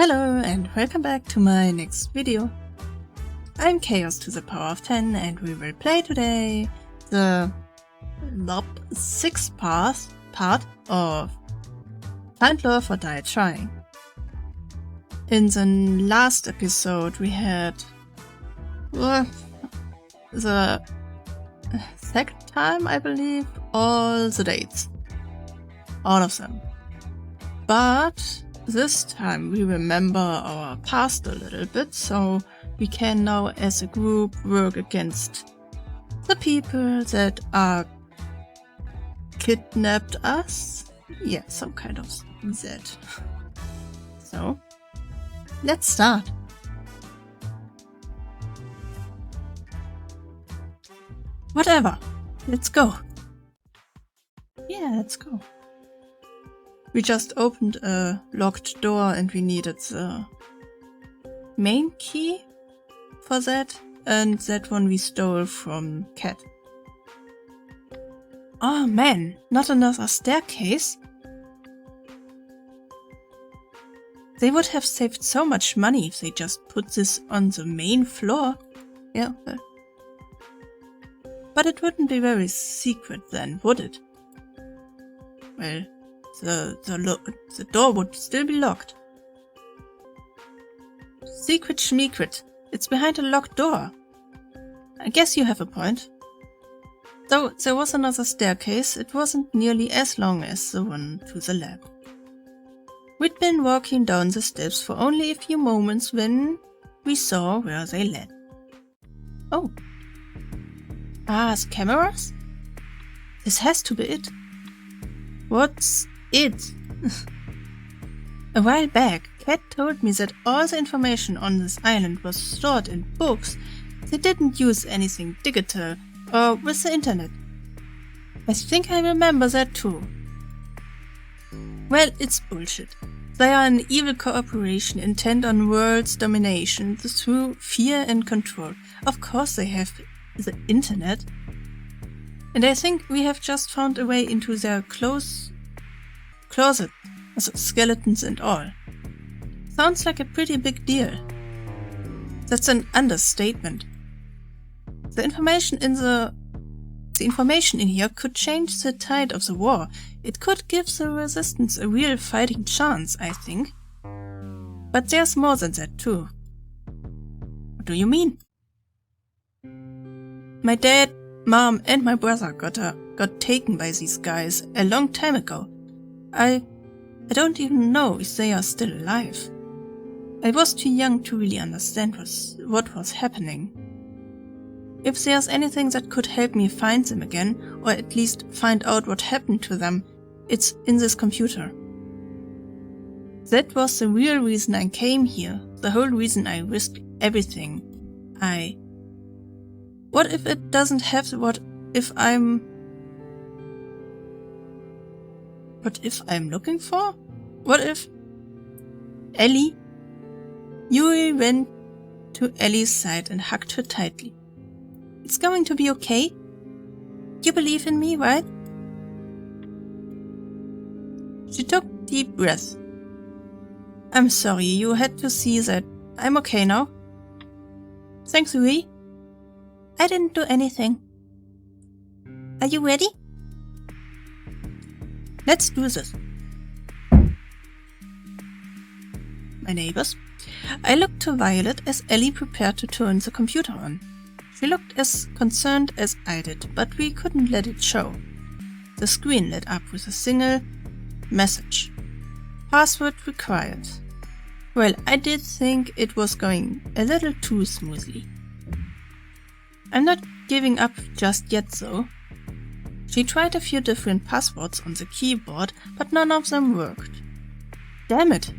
Hello and welcome back to my next video. I'm Chaos to the power of 10 and we will play today the sixth part of Find Love for Die Trying. In the last episode we had the second time, I believe, all the dates. All of them. But this time we remember our past a little bit, so we can now as a group work against the people that are kidnapped us. Yeah, some kind of that. So, let's start. Whatever, let's go. Yeah, let's go. We just opened a locked door and we needed the main key for that, and that one we stole from Cat. Oh man, not another staircase? They would have saved so much money if they just put this on the main floor. Yeah, but it wouldn't be very secret then, would it? Well, the door would still be locked. Secret schmeecret. It's behind a locked door. I guess you have a point. Though there was another staircase, it wasn't nearly as long as the one to the lab. We'd been walking down the steps for only a few moments when we saw where they led. Oh. Ah, the cameras? This has to be it. What's it? A while back, Cat told me that all the information on this island was stored in books. They didn't use anything digital or with the internet. I think I remember that too. Well, it's bullshit. They are an evil corporation intent on world's domination through fear and control. Of course they have the internet. And I think we have just found a way into their closet, skeletons and all. Sounds like a pretty big deal. That's an understatement. The information in here could change the tide of the war. It could give the resistance a real fighting chance, I think. But there's more than that too. What do you mean? My dad, mom and my brother got taken by these guys a long time ago. I don't even know if they are still alive. I was too young to really understand what was happening. If there's anything that could help me find them again, or at least find out what happened to them, it's in this computer. That was the real reason I came here, the whole reason I risked everything. What if it doesn't have what if I'm looking for? What if Ellie? Yuri went to Ellie's side and hugged her tightly. It's going to be okay. You believe in me, right? She took deep breaths. I'm sorry, you had to see that. I'm okay now. Thanks, Yuri. I didn't do anything. Are you ready? Let's do this. My neighbors. I looked to Violet as Ellie prepared to turn the computer on. She looked as concerned as I did, but we couldn't let it show. The screen lit up with a single message. Password required. Well, I did think it was going a little too smoothly. I'm not giving up just yet though. She tried a few different passwords on the keyboard, but none of them worked. Damn it!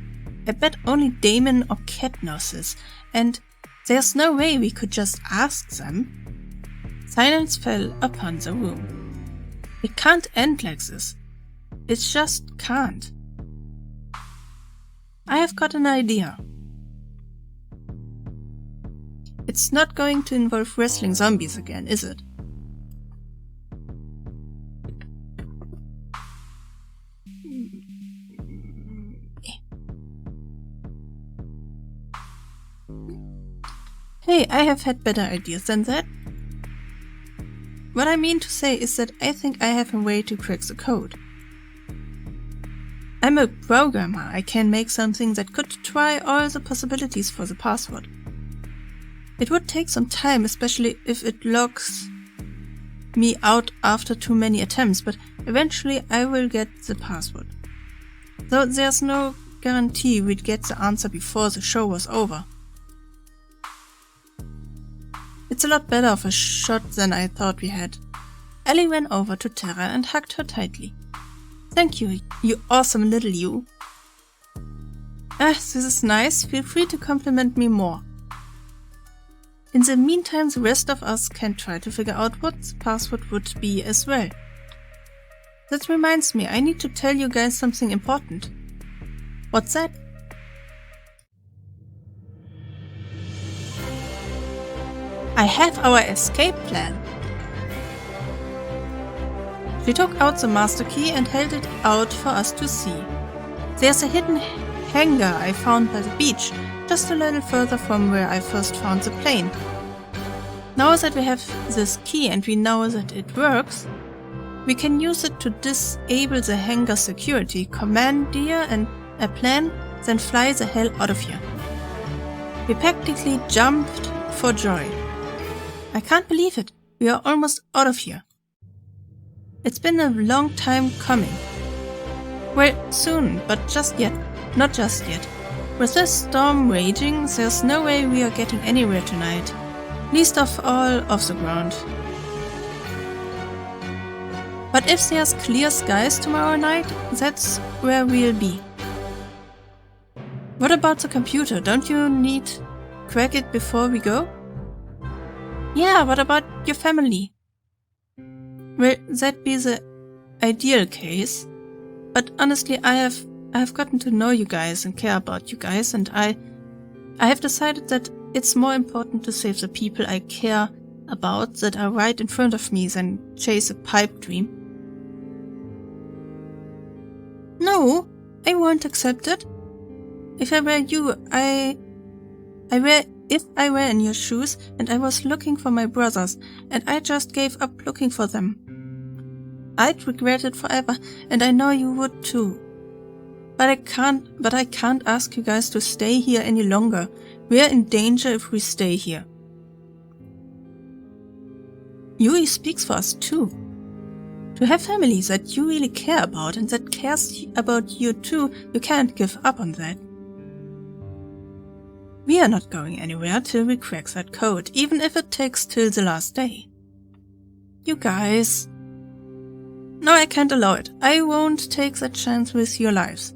I bet only Damon or Cat knows this, and there's no way we could just ask them. Silence fell upon the room. It can't end like this. It just can't. I have got an idea. It's not going to involve wrestling zombies again, is it? Hey, I have had better ideas than that. What I mean to say is that I think I have a way to crack the code. I'm a programmer. I can make something that could try all the possibilities for the password. It would take some time, especially if it locks me out after too many attempts, but eventually I will get the password. Though there's no guarantee we'd get the answer before the show was over. It's a lot better of a shot than I thought we had. Ellie ran over to Tara and hugged her tightly. Thank you, you awesome little you. This is nice. Feel free to compliment me more. In the meantime, the rest of us can try to figure out what the password would be as well. That reminds me, I need to tell you guys something important. What's that? I have our escape plan. She took out the master key and held it out for us to see. There's a hidden hangar I found by the beach, just a little further from where I first found the plane. Now that we have this key and we know that it works, we can use it to disable the hangar security, commandeer and a plan, then fly the hell out of here. We practically jumped for joy. I can't believe it. We are almost out of here. It's been a long time coming. Well, soon, but not just yet. With this storm raging, there's no way we are getting anywhere tonight. Least of all off the ground. But if there's clear skies tomorrow night, that's where we'll be. What about the computer? Don't you need to crack it before we go? Yeah, what about your family? Well, that'd be the ideal case. But honestly, I have gotten to know you guys and care about you guys, and I have decided that it's more important to save the people I care about that are right in front of me than chase a pipe dream. No, I won't accept it. If I were you, if I were in your shoes and I was looking for my brothers and I just gave up looking for them, I'd regret it forever, and I know you would too. But I can't ask you guys to stay here any longer. We're in danger if we stay here. Yui speaks for us too. To have families that you really care about and that cares about you too, you can't give up on that. We are not going anywhere till we crack that code, even if it takes till the last day. You guys. No, I can't allow it. I won't take that chance with your lives.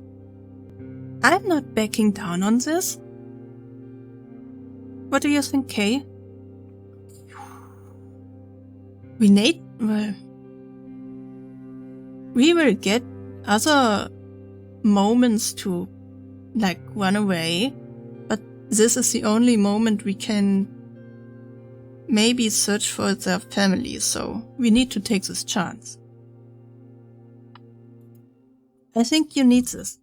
I'm not backing down on this. What do you think, Kay? We will get other moments to, run away, but this is the only moment we can maybe search for their families, so we need to take this chance. I think you need this.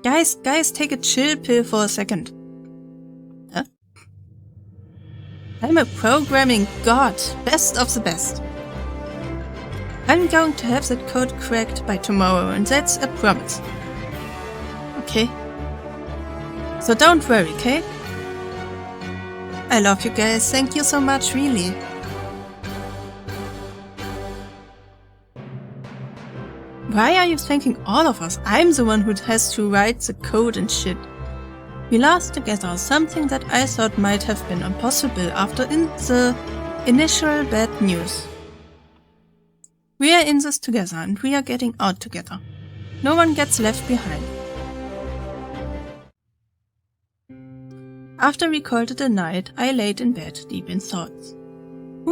Guys, take a chill pill for a second. Huh? I'm a programming god, best of the best. I'm going to have that code cracked by tomorrow, and that's a promise. Okay? So don't worry, okay? I love you guys, thank you so much, really. Why are you thanking all of us? I'm the one who has to write the code and shit. We laughed together, something that I thought might have been impossible after the initial bad news. We are in this together and we are getting out together. No one gets left behind. After we called it a night, I laid in bed, deep in thoughts. Who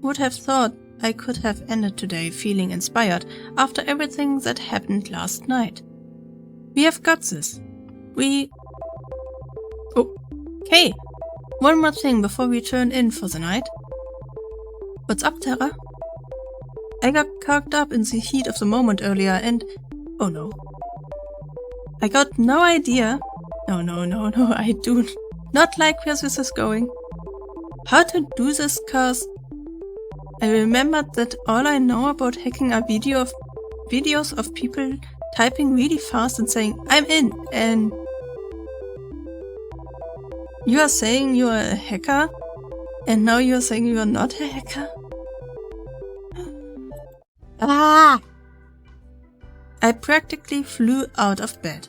would have thought I could have ended today feeling inspired after everything that happened last night? We have got this. Oh, hey! One more thing before we turn in for the night. What's up, Tara? I got caught up in the heat of the moment earlier and... oh no. I got no idea No, I do not like where this is going. How to do this, cause I remembered that all I know about hacking are videos of people typing really fast and saying, I'm in, and you are saying you are a hacker, and now you are saying you are not a hacker? Ah! I practically flew out of bed.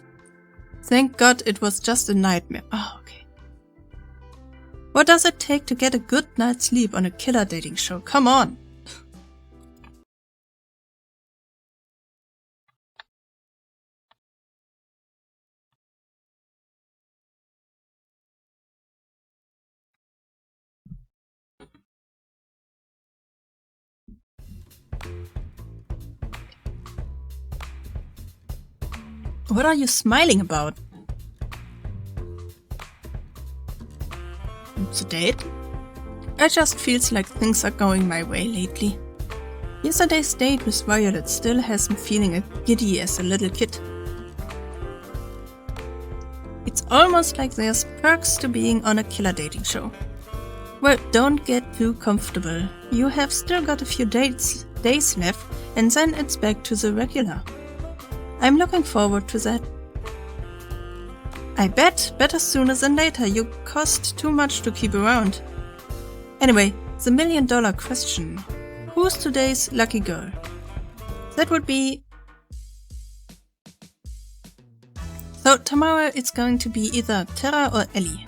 Thank God it was just a nightmare. Oh, okay. What does it take to get a good night's sleep on a killer dating show? Come on! What are you smiling about? The date? It just feels like things are going my way lately. Yesterday's date with Violet still has me feeling as giddy as a little kid. It's almost like there's perks to being on a killer dating show. Well, don't get too comfortable. You have still got a few days left, and then it's back to the regular. I'm looking forward to that. I bet better sooner than later. You cost too much to keep around. Anyway, the $1 million question. Who's today's lucky girl? That would be... So tomorrow it's going to be either Tara or Ellie.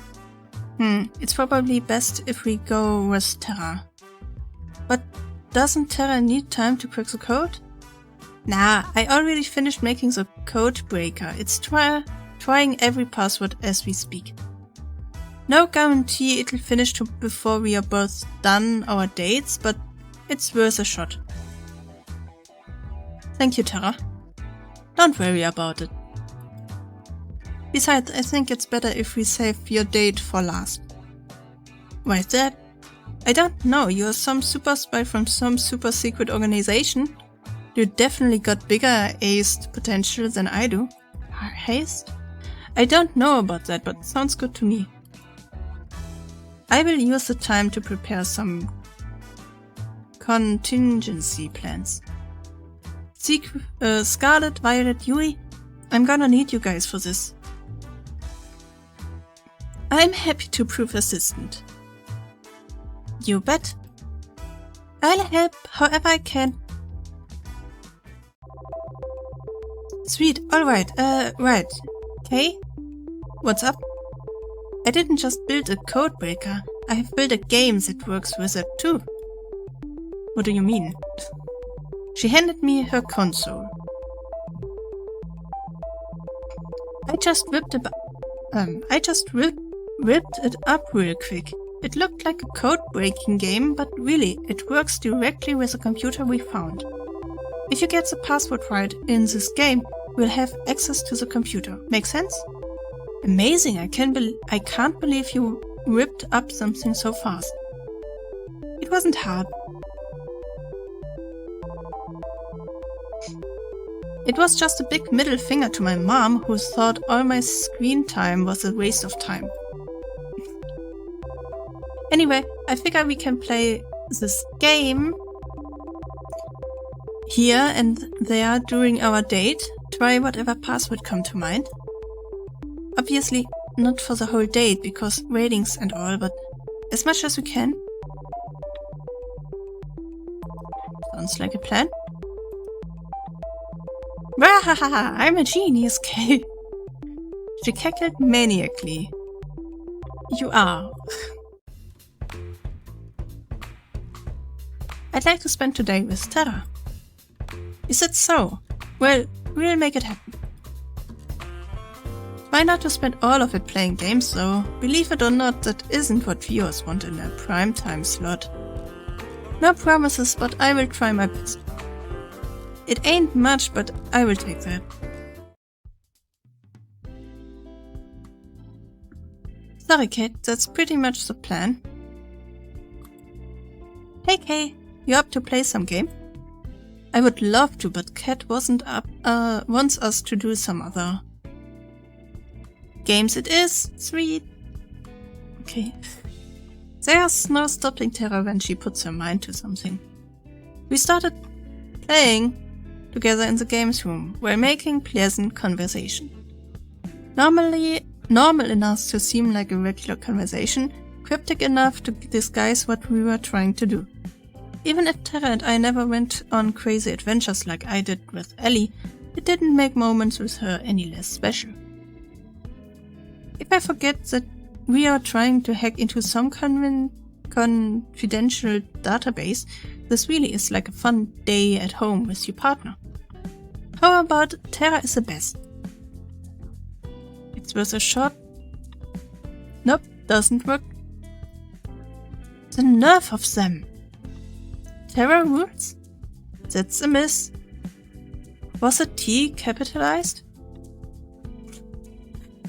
It's probably best if we go with Tara. But doesn't Tara need time to crack the code? Nah, I already finished making the code breaker. It's trying every password as we speak. No guarantee it'll finish before we are both done our dates, but it's worth a shot. Thank you, Tara. Don't worry about it. Besides, I think it's better if we save your date for last. Why is that? I don't know, you're some super spy from some super secret organization. You definitely got bigger aced potential than I do. Haste? I don't know about that, but sounds good to me. I will use the time to prepare some contingency plans. Scarlet, Violet, Yui, I'm gonna need you guys for this. I'm happy to prove assistant. You bet. I'll help however I can. Sweet, alright, right. Okay? What's up? I didn't just build a code breaker, I have built a game that works with it too. What do you mean? She handed me her console. I just whipped it up real quick. It looked like a code-breaking game, but really, it works directly with the computer we found. If you get the password right in this game, we'll have access to the computer. Make sense? Amazing, I can't believe you ripped up something so fast. It wasn't hard. It was just a big middle finger to my mom, who thought all my screen time was a waste of time. Anyway, I figure we can play this game here and there during our date, try whatever password come to mind. Obviously not for the whole date, because ratings and all, but as much as we can. Sounds like a plan. Wahaha, I'm a genius, Kay. She cackled maniacally. You are. I'd like to spend today with Tara. Is it so? Well, we'll make it happen. Try not to spend all of it playing games though. Believe it or not, that isn't what viewers want in a prime time slot. No promises, but I will try my best. It ain't much, but I will take that. Sorry, Kate, that's pretty much the plan. Hey, Kay, you up to play some game? I would love to, but Kat wants us to do some other. Games it is, sweet. Okay. There's no stopping Terra when she puts her mind to something. We started playing together in the games room while making pleasant conversation. Normal enough to seem like a regular conversation, cryptic enough to disguise what we were trying to do. Even if Terra and I never went on crazy adventures like I did with Ellie, it didn't make moments with her any less special. If I forget that we are trying to hack into some confidential database, this really is like a fun day at home with your partner. How about Terra is the best? It's worth a shot. Nope, doesn't work. The nerve of them! Terra rules? That's a miss. Was the T capitalized?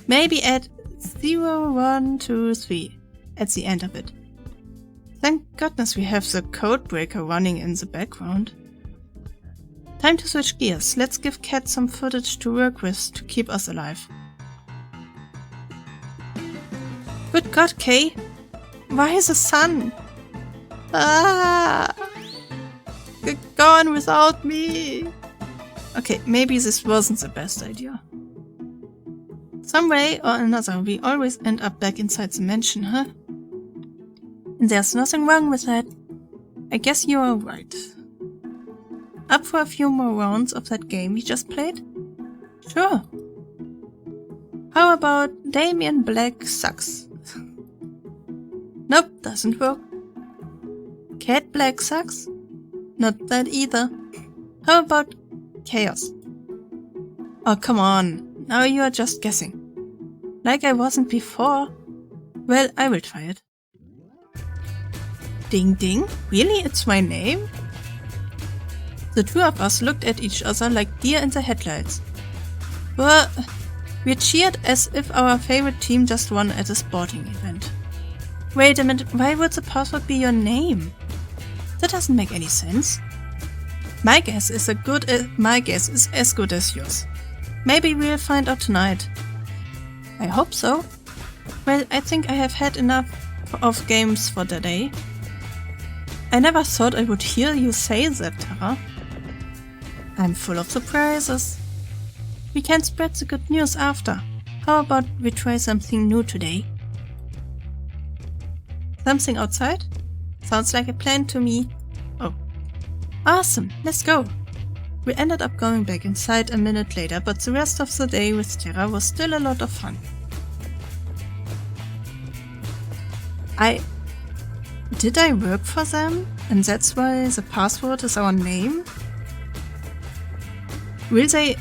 Maybe add 0, 1, 2, 3 at the end of it. Thank goodness we have the code breaker running in the background. Time to switch gears. Let's give Cat some footage to work with to keep us alive. Good God, Kay! Why is the sun? Ah! Go on without me! Okay, maybe this wasn't the best idea. Some way or another, we always end up back inside the mansion, huh? And there's nothing wrong with that. I guess you are right. Up for a few more rounds of that game we just played? Sure. How about Damien Black Sucks? Nope, doesn't work. Cat Black Sucks? Not that either. How about Chaos? Oh, come on. Now you are just guessing. Like I wasn't before. Well, I will try it. Ding ding? Really? It's my name? The two of us looked at each other like deer in the headlights. Well, we cheered as if our favorite team just won at a sporting event. Wait a minute, why would the password be your name? That doesn't make any sense. My guess is as good as yours. Maybe we'll find out tonight. I hope so. Well, I think I have had enough of games for the day. I never thought I would hear you say that, Terra. I'm full of surprises. We can spread the good news after. How about we try something new today? Something outside? Sounds like a plan to me. Oh. Awesome, let's go. We ended up going back inside a minute later, but the rest of the day with Terra was still a lot of fun. Did I work for them? And that's why the password is our name? Will they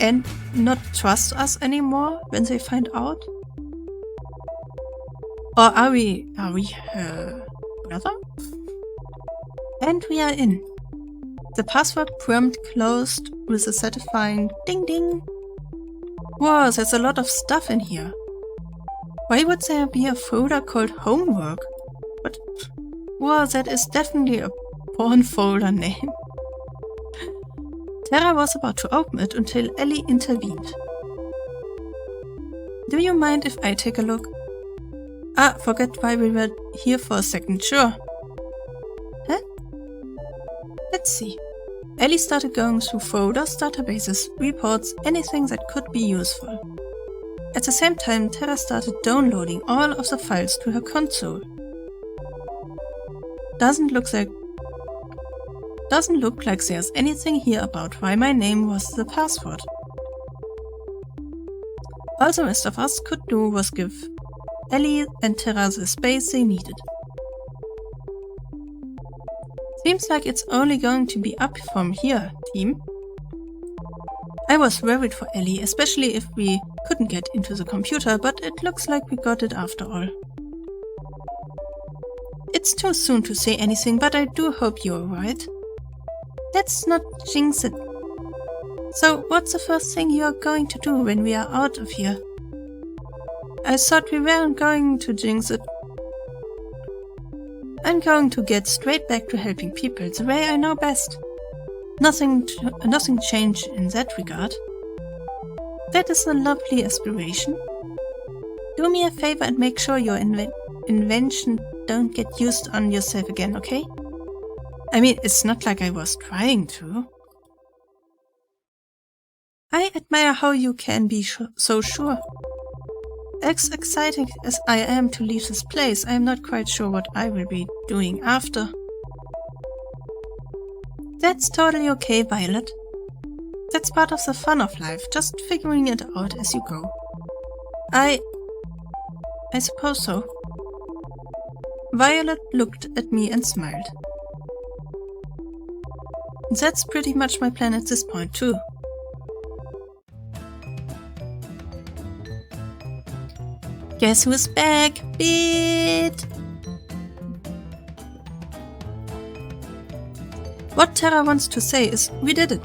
not trust us anymore when they find out? Or are we her brother? And we are in. The password prompt closed with a satisfying ding ding. Whoa, there's a lot of stuff in here. Why would there be a folder called homework? But whoa, that is definitely a porn folder name. Terra was about to open it until Ellie intervened. Do you mind if I take a look? Ah, forget why we were here for a second, sure. Huh? Let's see. Ellie started going through folders, databases, reports, anything that could be useful. At the same time, Terra started downloading all of the files to her console. Doesn't look like there's anything here about why my name was the password. All the rest of us could do was give Ellie and Terra the space they needed. Seems like it's only going to be up from here, team. I was worried for Ellie, especially if we couldn't get into the computer, but it looks like we got it after all. It's too soon to say anything, but I do hope you're right. Let's not jinx it. So, what's the first thing you're going to do when we are out of here? I thought we weren't going to jinx it. I'm going to get straight back to helping people the way I know best. Nothing changed in that regard. That is a lovely aspiration. Do me a favor and make sure your invention don't get used on yourself again, okay? I mean, it's not like I was trying to. I admire how you can be so sure. As excited as I am to leave this place, I am not quite sure what I will be doing after. That's totally okay, Violet. That's part of the fun of life, just figuring it out as you go. I suppose so. Violet looked at me and smiled. That's pretty much my plan at this point, too. Guess who's back, Bit? What Terra wants to say is, we did it.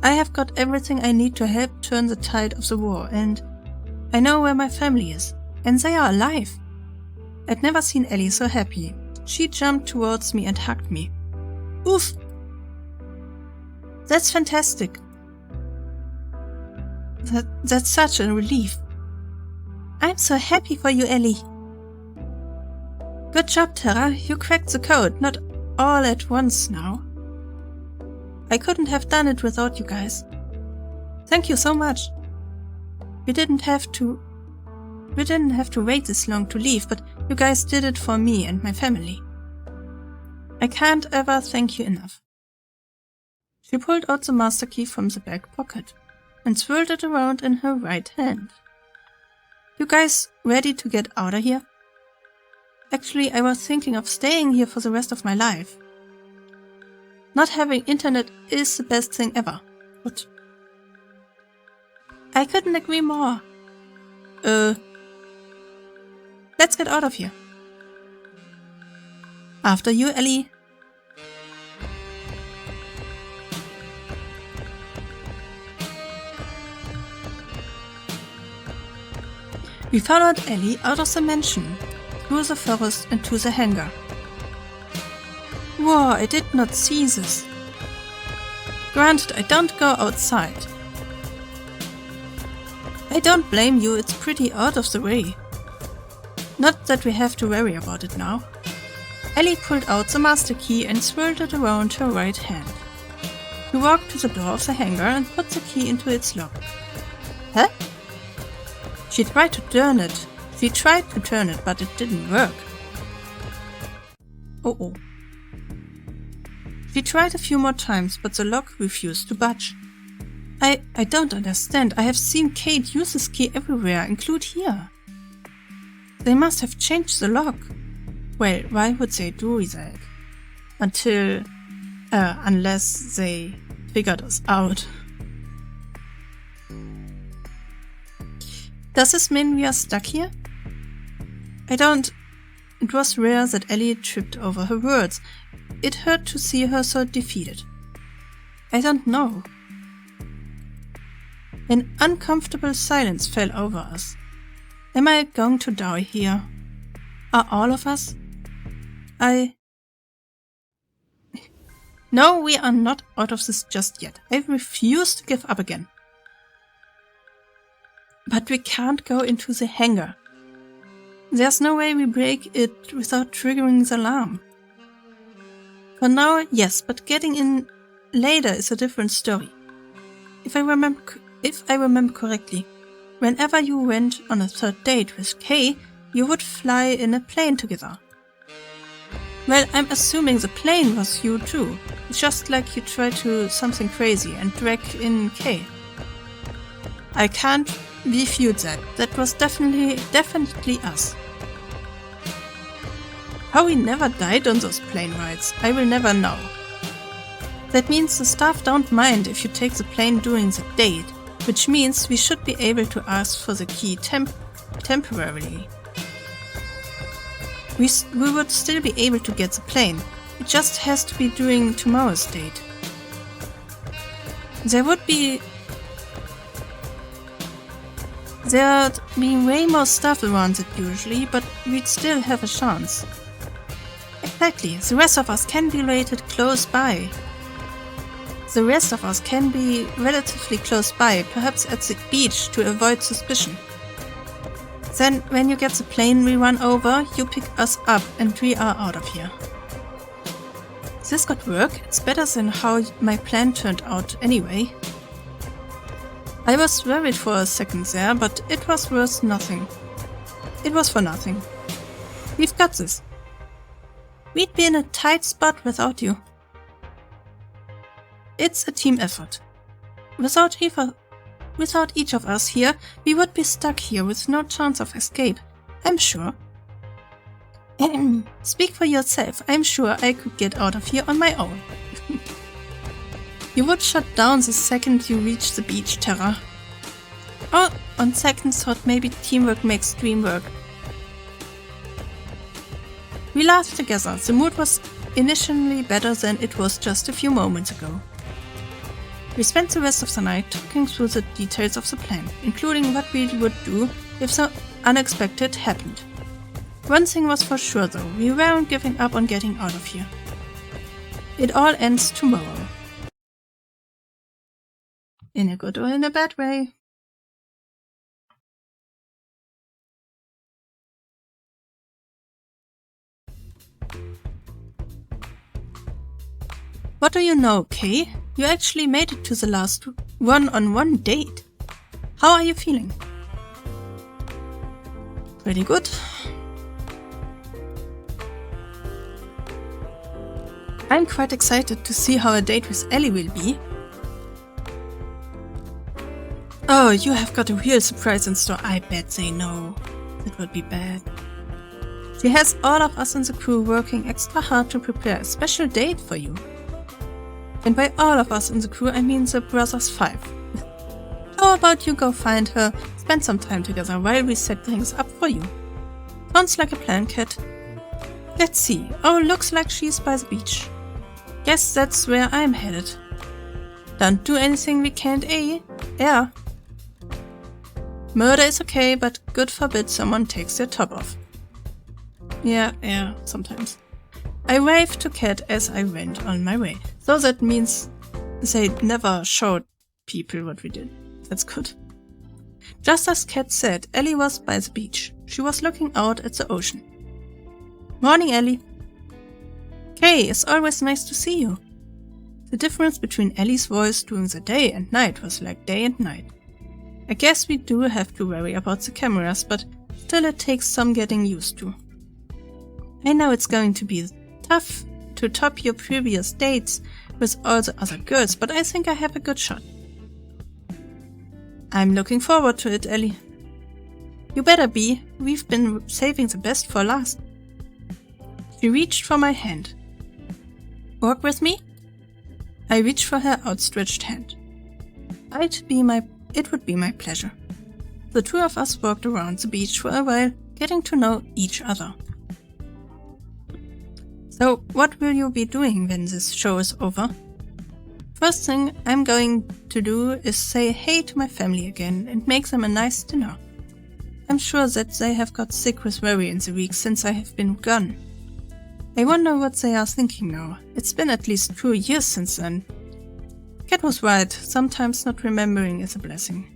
I have got everything I need to help turn the tide of the war, and I know where my family is, and they are alive. I'd never seen Ellie so happy. She jumped towards me and hugged me. Oof! That's fantastic. That's such a relief. I'm so happy for you, Ellie. Good job, Terra. You cracked the code, not all at once now. I couldn't have done it without you guys. Thank you so much. We didn't have to wait this long to leave, but you guys did it for me and my family. I can't ever thank you enough. She pulled out the master key from the back pocket and swirled it around in her right hand. You guys ready to get out of here? Actually, I was thinking of staying here for the rest of my life. Not having internet is the best thing ever. What? I couldn't agree more. Let's get out of here. After you, Ellie. We followed Ellie out of the mansion, through the forest and to the hangar. Whoa, I did not see this. Granted, I don't go outside. I don't blame you, it's pretty out of the way. Not that we have to worry about it now. Ellie pulled out the master key and swirled it around her right hand. She walked to the door of the hangar and put the key into its lock. Huh? She tried to turn it, but it didn't work. Oh. She tried a few more times, but the lock refused to budge. I don't understand. I have seen Kate use this key everywhere, include here. They must have changed the lock. Well, why would they do that? Unless they figured us out. Does this mean we are stuck here? It was rare that Ellie tripped over her words. It hurt to see her so defeated. I don't know. An uncomfortable silence fell over us. Am I going to die here? Are all of us? No, we are not out of this just yet. I refuse to give up again. But we can't go into the hangar. There's no way we break it without triggering the alarm. For now, yes, but getting in later is a different story. If I remember correctly, whenever you went on a third date with Kay, you would fly in a plane together. Well, I'm assuming the plane was you too. It's just like you tried to something crazy and drag in Kay. I can't refute that. That was definitely us. How we never died on those plane rides, I will never know. That means the staff don't mind if you take the plane during the date, which means we should be able to ask for the key temporarily. We would still be able to get the plane. It just has to be during tomorrow's date. There'd be way more stuff around it usually, but we'd still have a chance. Exactly, the rest of us can be located close by. The rest of us can be relatively close by, perhaps at the beach to avoid suspicion. Then, when you get the plane we run over, you pick us up and we are out of here. This could work. It's better than how my plan turned out anyway. I was worried for a second there, but it was worth nothing. It was for nothing. We've got this. We'd be in a tight spot without you. It's a team effort. Without each of us here, we would be stuck here with no chance of escape, I'm sure. Speak for yourself, I'm sure I could get out of here on my own. You would shut down the second you reach the beach, Terra. Oh, on second thought, maybe teamwork makes dream work. We laughed together. The mood was initially better than it was just a few moments ago. We spent the rest of the night talking through the details of the plan, including what we would do if the unexpected happened. One thing was for sure though, we weren't giving up on getting out of here. It all ends tomorrow. In a good or in a bad way. What do you know, Kay? You actually made it to the last one-on-one date. How are you feeling? Pretty good. I'm quite excited to see how a date with Ellie will be. Oh, you have got a real surprise in store. I bet they know. That would be bad. She has all of us in the crew working extra hard to prepare a special date for you. And by all of us in the crew, I mean the Brothers 5. How about you go find her, spend some time together while we set things up for you? Sounds like a plan, Cat. Let's see. Oh, looks like she's by the beach. Guess that's where I'm headed. Don't do anything we can't, eh? Yeah. Murder is okay, but God forbid someone takes their top off. Yeah, sometimes. I waved to Cat as I went on my way. So that means they never showed people what we did. That's good. Just as Cat said, Ellie was by the beach. She was looking out at the ocean. Morning, Ellie. Kay, it's always nice to see you. The difference between Ellie's voice during the day and night was like day and night. I guess we do have to worry about the cameras, but still it takes some getting used to. I know it's going to be tough to top your previous dates with all the other girls, but I think I have a good shot. I'm looking forward to it, Ellie. You better be. We've been saving the best for last. She reached for my hand. Walk with me? I reached for her outstretched hand. It would be my pleasure. The two of us walked around the beach for a while, getting to know each other. So, what will you be doing when this show is over? First thing I'm going to do is say hey to my family again and make them a nice dinner. I'm sure that they have got sick with worry in the weeks since I have been gone. I wonder what they are thinking now. It's been at least 2 years since then. Cat was right, sometimes not remembering is a blessing.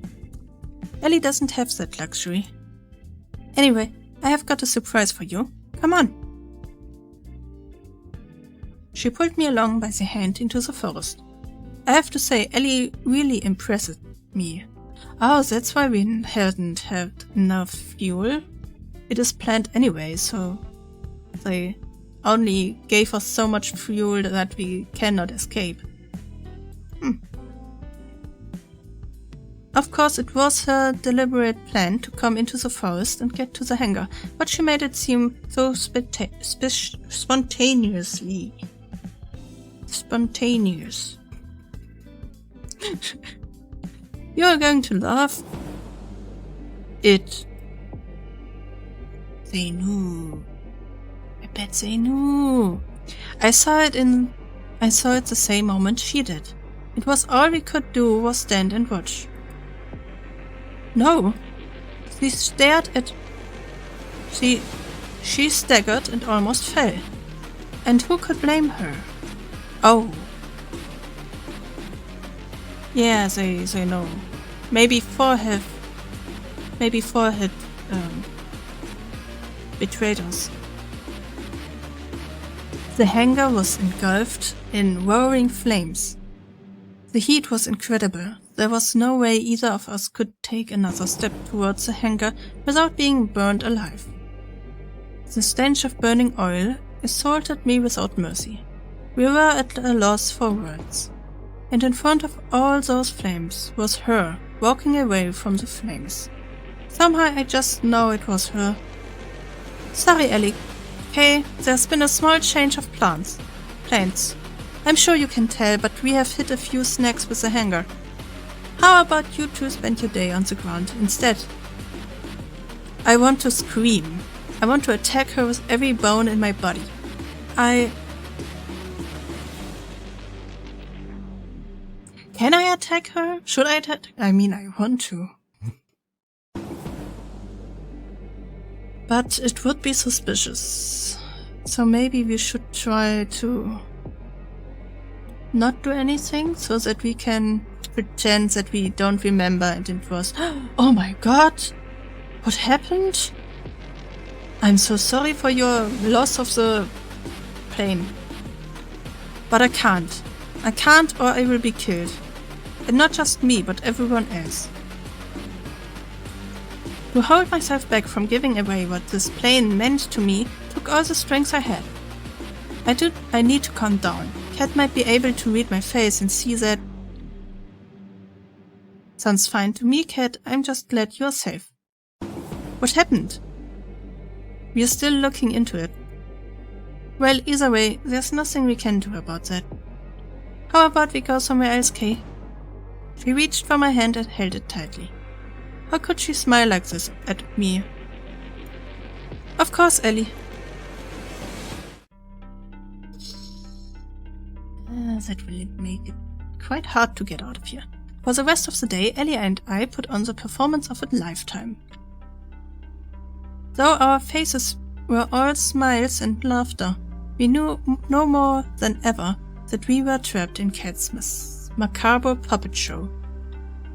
Ellie doesn't have that luxury. Anyway, I have got a surprise for you. Come on. She pulled me along by the hand into the forest. I have to say, Ellie really impressed me. Oh, that's why we hadn't had enough fuel. It is planned anyway, so they only gave us so much fuel that we cannot escape. Of course, it was her deliberate plan to come into the forest and get to the hangar, but she made it seem so spontaneously. Spontaneous. You're going to laugh. They knew. I bet they knew. I saw it the same moment she did. It was all we could do was stand and watch. No. She staggered and almost fell. And who could blame her? Oh. Yeah, they know. Maybe forehead betrayed us. The hangar was engulfed in roaring flames. The heat was incredible. There was no way either of us could take another step towards the hangar without being burned alive. The stench of burning oil assaulted me without mercy. We were at a loss for words. And in front of all those flames was her, walking away from the flames. Somehow I just know it was her. Sorry, Ellie. Hey, there's been a small change of plans. I'm sure you can tell, but we have hit a few snags with the hangar. How about you two spend your day on the ground instead? I want to scream. I want to attack her with every bone in my body. Can I attack her? Should I attack? I mean, I want to. But it would be suspicious. So maybe we should try to not do anything so that we can pretend that we don't remember and it was, oh my god, what happened? I'm so sorry for your loss of the plane. But I can't. I can't or I will be killed. And not just me, but everyone else. To hold myself back from giving away what this plane meant to me took all the strength I had. I need to calm down. Cat might be able to read my face and see that... Sounds fine to me, Cat. I'm just glad you're safe. What happened? We're still looking into it. Well, either way, there's nothing we can do about that. How about we go somewhere else, Kay? She reached for my hand and held it tightly. How could she smile like this at me? Of course, Ellie. That will make it quite hard to get out of here. For the rest of the day, Ellie and I put on the performance of a lifetime. Though our faces were all smiles and laughter, we knew no more than ever that we were trapped in Cat's macabre puppet show.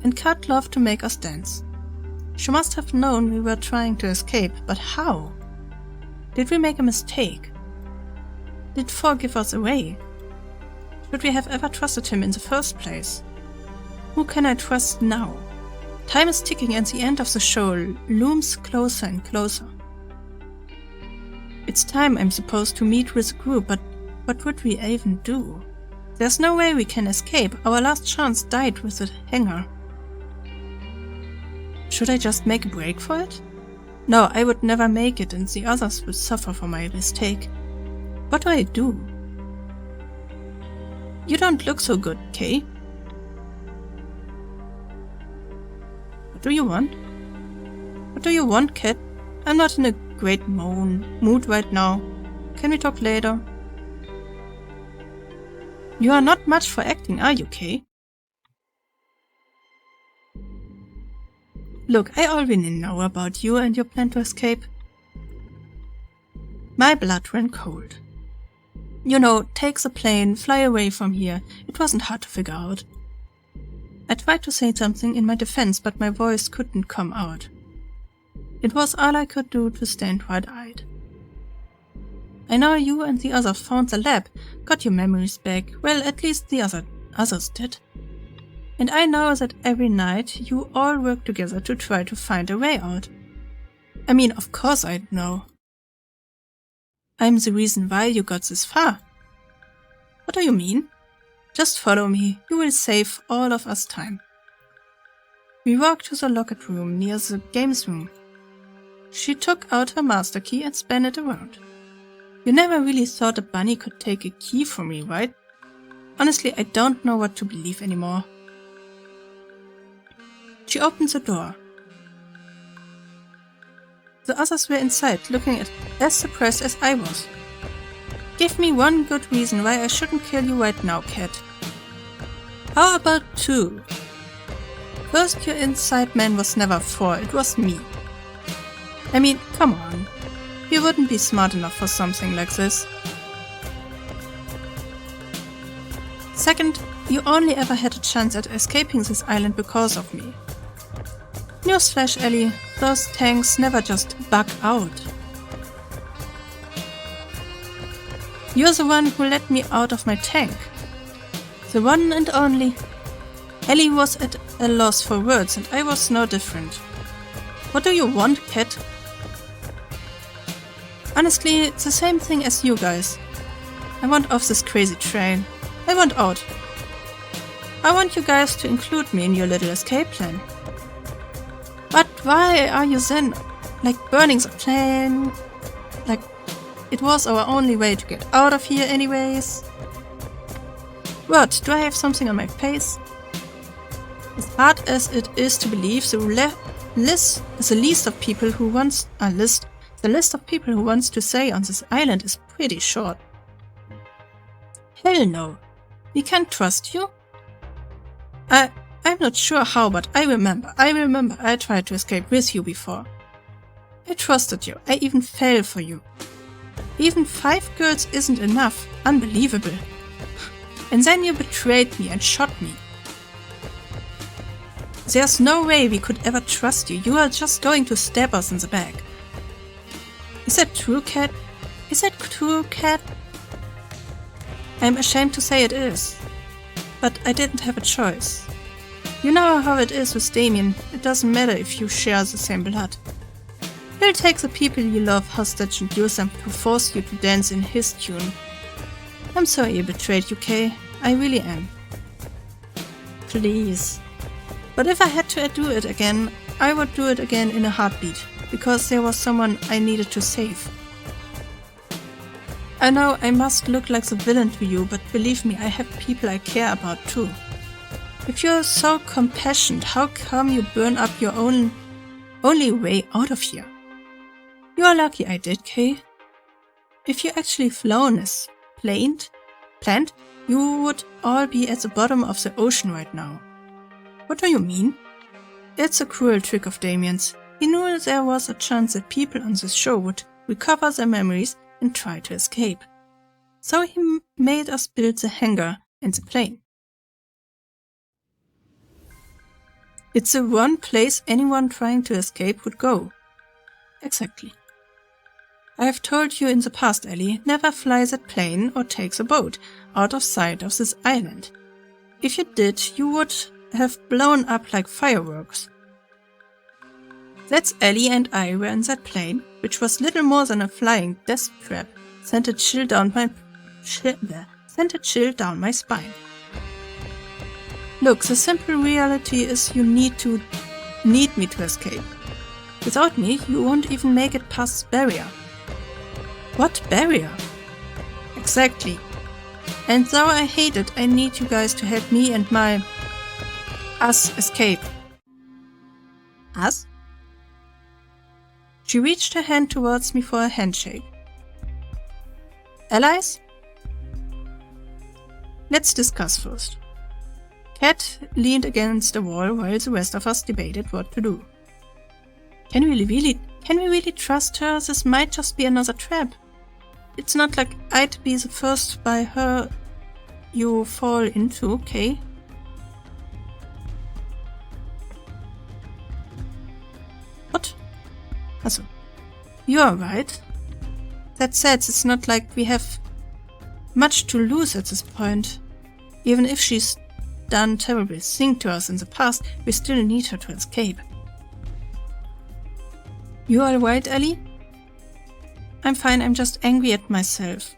And Cat loved to make us dance. She must have known we were trying to escape, but how? Did we make a mistake? Did Thor give us away? Should we have ever trusted him in the first place? Who can I trust now? Time is ticking and the end of the show looms closer and closer. It's time I'm supposed to meet with the group, but what would we even do? There's no way we can escape. Our last chance died with the hangar. Should I just make a break for it? No, I would never make it and the others would suffer for my mistake. What do I do? You don't look so good, Kay. What do you want? What do you want, Cat? I'm not in a great mood right now. Can we talk later? You are not much for acting, are you, Kay? Look, I already know about you and your plan to escape. My blood ran cold. You know, take the plane, fly away from here. It wasn't hard to figure out. I tried to say something in my defense, but my voice couldn't come out. It was all I could do to stand wide-eyed. I know you and the others found the lab, got your memories back. Well, at least the others did. And I know that every night you all work together to try to find a way out. I mean, of course I know. I'm the reason why you got this far. What do you mean? Just follow me. You will save all of us time. We walked to the locket room near the games room. She took out her master key and spun it around. You never really thought a bunny could take a key from me, right? Honestly, I don't know what to believe anymore. She opened the door. The others were inside, looking as surprised as I was. Give me one good reason why I shouldn't kill you right now, Cat. How about two? First, your inside man was never Thor, it was me. I mean, come on. You wouldn't be smart enough for something like this. Second, You only ever had a chance at escaping this island because of me. Newsflash, Ellie, those tanks never just bug out. You're the one who let me out of my tank. The one and only. Ellie was at a loss for words and I was no different. What do you want, cat? Honestly, it's the same thing as you guys. I want off this crazy train. I want out. I want you guys to include me in your little escape plan. But why are you then, like, burning the plane? Like, it was our only way to get out of here anyways. What, do I have something on my face? As hard as it is to believe, the list of people who wants to stay on this island is pretty short. Hell no. We can't trust you. I'm not sure how, but I remember I tried to escape with you before. I trusted you. I even fell for you. Even 5 girls isn't enough. Unbelievable. And then you betrayed me and shot me. There's no way we could ever trust you. You are just going to stab us in the back. Is that true, Cat? Is that true, Cat? I'm ashamed to say it is. But I didn't have a choice. You know how it is with Damien. It doesn't matter if you share the same blood. He'll take the people you love hostage and use them to force you to dance in his tune. I'm sorry I betrayed you, Kay. I really am. Please. But if I had to do it again, I would do it again in a heartbeat, because there was someone I needed to save. I know I must look like the villain to you, but believe me, I have people I care about too. If you're so compassionate, how come you burn up your only way out of here? You're lucky I did, Kay. If you actually flown as planned, you would all be at the bottom of the ocean right now. What do you mean? It's a cruel trick of Damien's. He knew there was a chance that people on this show would recover their memories and try to escape. So he made us build the hangar and the plane. It's the one place anyone trying to escape would go. Exactly. I have told you in the past, Ellie, never fly that plane or take the boat out of sight of this island. If you did, you would have blown up like fireworks. That's Ellie and I were in that plane, which was little more than a flying death trap, sent a chill down my spine. Look, the simple reality is you need me to escape. Without me, you won't even make it past the barrier. What barrier? Exactly. And though I hate it, I need you guys to help me and us escape. Us? She reached her hand towards me for a handshake. Allies? Let's discuss first. Cat leaned against the wall while the rest of us debated what to do. Can we really trust her? This might just be another trap. It's not like I'd be the first by her you fall into, okay? What? Also, you're right. That said, it's not like we have much to lose at this point. Even if she's done terrible things to us in the past, we still need her to escape. You alright, Ellie? I'm fine, I'm just angry at myself.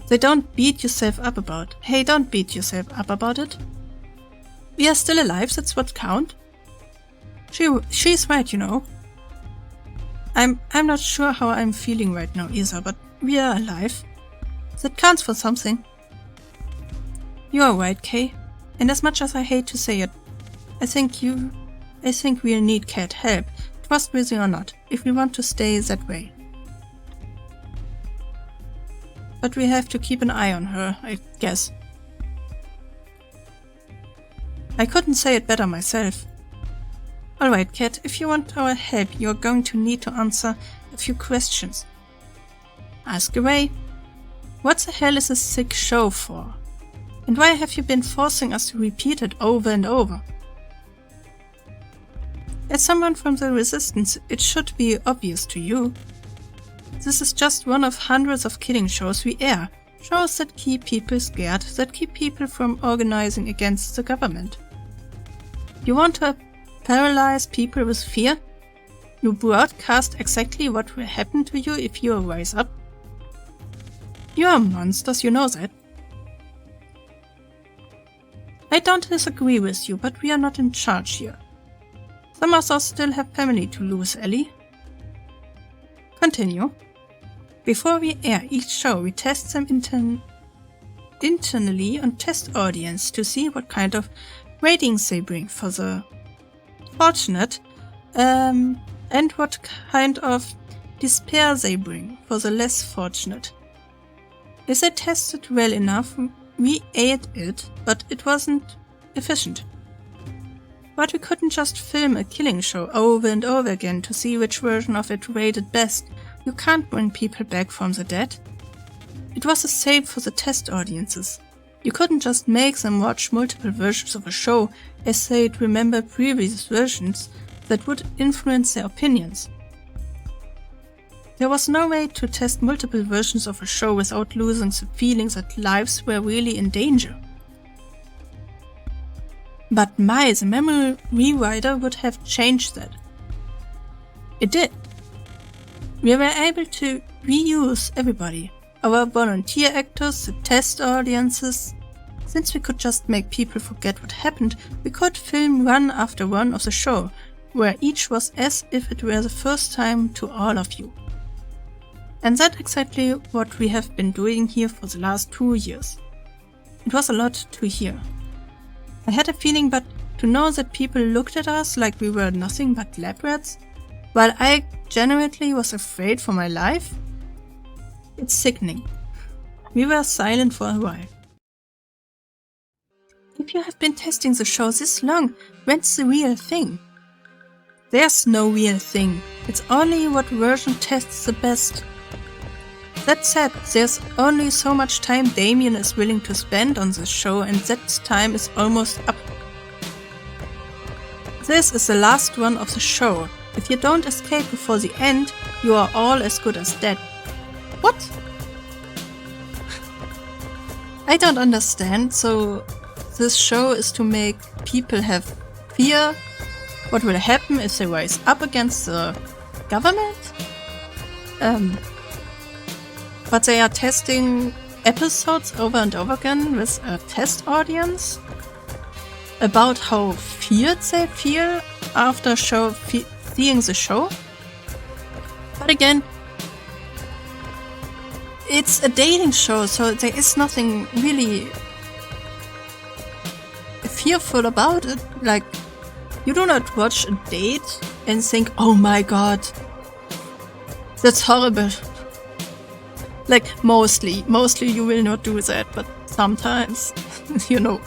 Don't beat yourself up about it. We are still alive, that's what counts. She's right, you know. I'm not sure how I'm feeling right now either, but we are alive. That counts for something. You are right, Kay. And as much as I hate to say it, I think we'll need Cat help, trustworthy or not, if we want to stay that way. But we have to keep an eye on her, I guess. I couldn't say it better myself. Alright, Cat, if you want our help, you're going to need to answer a few questions. Ask away. What the hell is a sick show for? And why have you been forcing us to repeat it over and over? As someone from the Resistance, it should be obvious to you. This is just one of hundreds of killing shows we air. Shows that keep people scared, that keep people from organizing against the government. You want to paralyze people with fear? You broadcast exactly what will happen to you if you rise up. You are monsters, you know that. I don't disagree with you, but we are not in charge here. Some of us still have family to lose, Ellie. Continue. Before we air each show, we test them internally on test audience to see what kind of ratings they bring for the fortunate, and what kind of despair they bring for the less fortunate. If they tested well enough, we aired it, but it wasn't efficient. But we couldn't just film a killing show over and over again to see which version of it rated best. You can't bring people back from the dead. It was a save for the test audiences. You couldn't just make them watch multiple versions of a show as they'd remember previous versions that would influence their opinions. There was no way to test multiple versions of a show without losing the feeling that lives were really in danger. But the memory rewriter would have changed that. It did. We were able to reuse everybody. Our volunteer actors, the test audiences. Since we could just make people forget what happened, we could film one after one of the show, where each was as if it were the first time to all of you. And that's exactly what we have been doing here for the last 2 years. It was a lot to hear. I had a feeling, but to know that people looked at us like we were nothing but lab rats, while I genuinely was afraid for my life, it's sickening. We were silent for a while. If you have been testing the show this long, when's the real thing? There's no real thing. It's only what version tests the best. That said, there's only so much time Damien is willing to spend on this show, and that time is almost up. This is the last one of the show. If you don't escape before the end, you are all as good as dead. What? I don't understand. So this show is to make people have fear. What will happen if they rise up against the government? But they are testing episodes over and over again with a test audience about how feared they feel after seeing the show. But again, it's a dating show, so there is nothing really fearful about it. Like, you do not watch a date and think, oh my god, that's horrible. Like, mostly you will not do that, but sometimes, you know,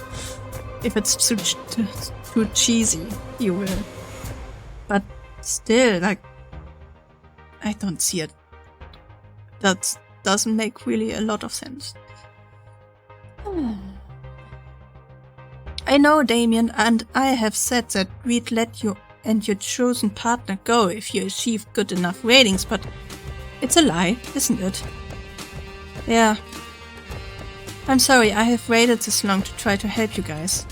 if it's too cheesy, you will. But still, like, I don't see it. That doesn't make really a lot of sense. I know, Damien, and I have said that we'd let you and your chosen partner go if you achieved good enough ratings, but it's a lie, isn't it? Yeah. I'm sorry, I have waited this long to try to help you guys.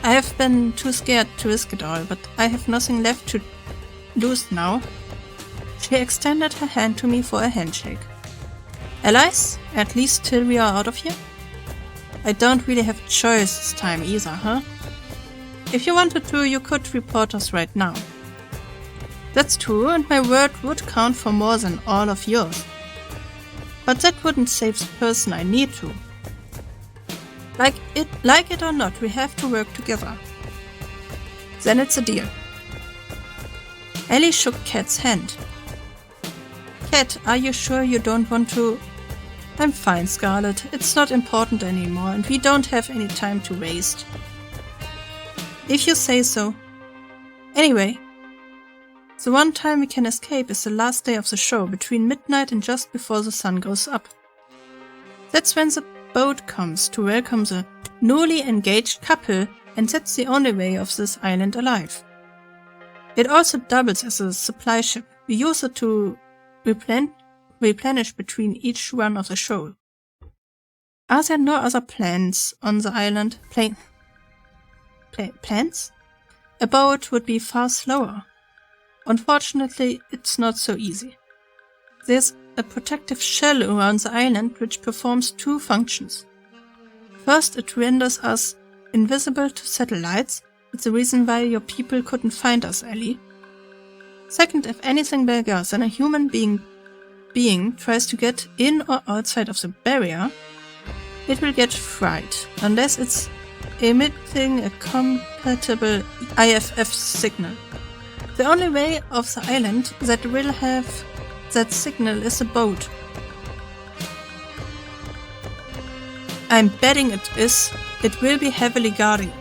I have been too scared to risk it all, but I have nothing left to lose now. She extended her hand to me for a handshake. Allies? At least till we are out of here? I don't really have a choice this time either, huh? If you wanted to, you could report us right now. That's true, and my word would count for more than all of yours. But that wouldn't save the person I need to. Like it or not, we have to work together. Then it's a deal. Ellie shook Kat's hand. Kat, are you sure you don't want to? I'm fine, Scarlet. It's not important anymore, and we don't have any time to waste. If you say so. Anyway, the one time we can escape is the last day of the show, between midnight and just before the sun goes up. That's when the boat comes to welcome the newly engaged couple, and that's the only way of this island alive. It also doubles as a supply ship. We use it to replenish between each run of the show. Are there no other plans on the island? Plans? A boat would be far slower. Unfortunately, it's not so easy. There's a protective shell around the island which performs two functions. First, it renders us invisible to satellites. It's the reason why your people couldn't find us, Ellie. Second, if anything bigger than a human being tries to get in or outside of the barrier, it will get fried, unless it's emitting a compatible IFF signal. The only way of the island that will have that signal is a boat. I'm betting it will be heavily guarded.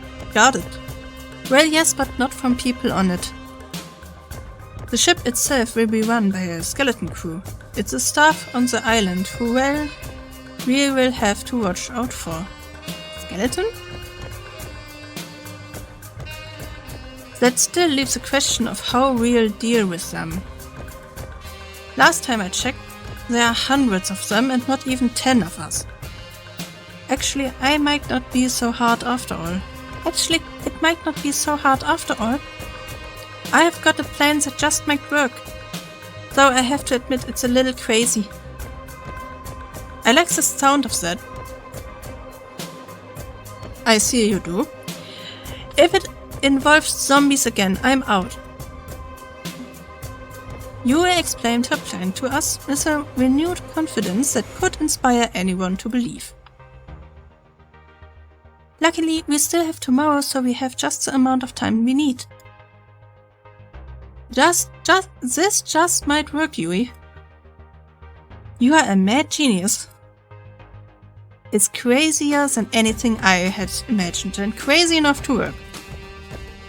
Well, yes, but not from people on it. The ship itself will be run by a skeleton crew. It's the staff on the island who we will have to watch out for. Skeleton? That still leaves the question of how we'll deal with them. Last time I checked, there are hundreds of them and not even 10 of us. Actually, it might not be so hard after all. I have got a plan that just might work. Though I have to admit it's a little crazy. I like the sound of that. I see you do. If it involves zombies again, I'm out. Yue explained her plan to us with a renewed confidence that could inspire anyone to believe. Luckily, we still have tomorrow, so we have just the amount of time we need. This just might work, Yui. You are a mad genius. It's crazier than anything I had imagined, and crazy enough to work.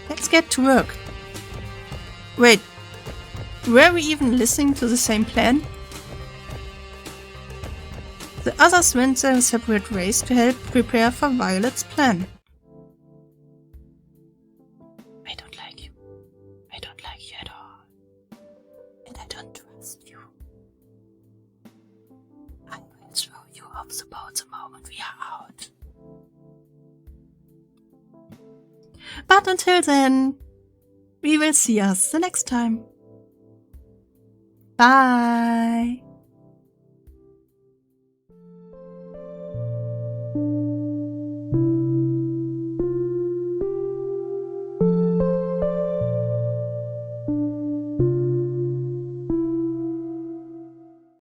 Let's get to work. Wait, were we even listening to the same plan? The others went their separate ways to help prepare for Violet's plan. I don't like you. I don't like you at all. And I don't trust you. I will throw you off the boat the moment we are out. But until then, we will see us the next time. Bye!